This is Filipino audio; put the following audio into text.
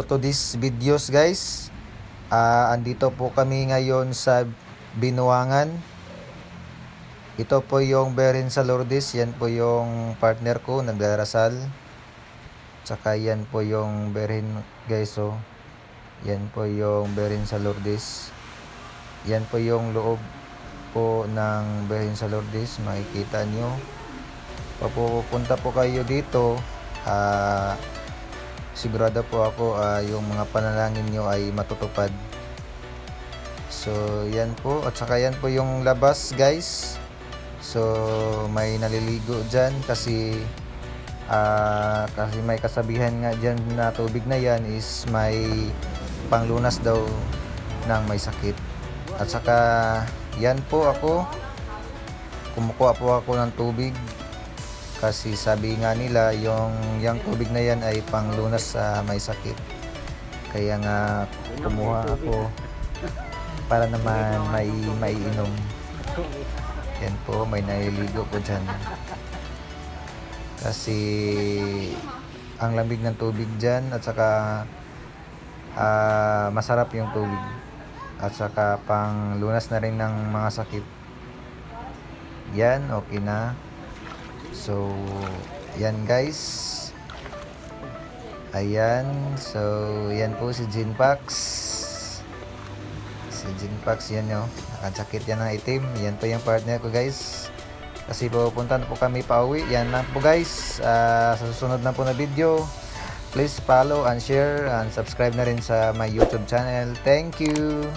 to this videos guys. Andito po kami ngayon sa Binuangan. Ito po yung Berhen sa Lourdes. Yan po yung partner ko nagdarasal. Tsaka yan po yung Berhen guys. So yan po yung Berhen sa Lourdes. Yan po yung loob po ng Berhen sa Lourdes. Makikita nyo. Papupunta po kayo dito, sigurado po ako yung mga panalangin nyo ay matutupad. So yan po, at saka yan po yung labas guys. So may naliligo dyan kasi may kasabihan nga dyan na tubig na yan is may panglunas daw ng may sakit. At saka yan po ako, kumukuha po ako ng tubig kasi sabi nga nila yung tubig na yan ay panglunas sa may sakit. Kaya nga kumuha ako para naman may maiinom. Yan po, may naliligo po dyan. Kasi ang lamig ng tubig dyan at saka masarap yung tubig. At saka panglunas na rin ng mga sakit. Yan, okay na. So, yan guys. Ayan. So, yan po si Jinpax. Si Jinpax, yan o. Nakajakit yan ng itim. Yan po yung partner ko guys. Kasi pupunta na po kami pa uwi. Yan lang po guys. Sa susunod na po na video, please follow and share and subscribe na rin sa my YouTube channel. Thank you.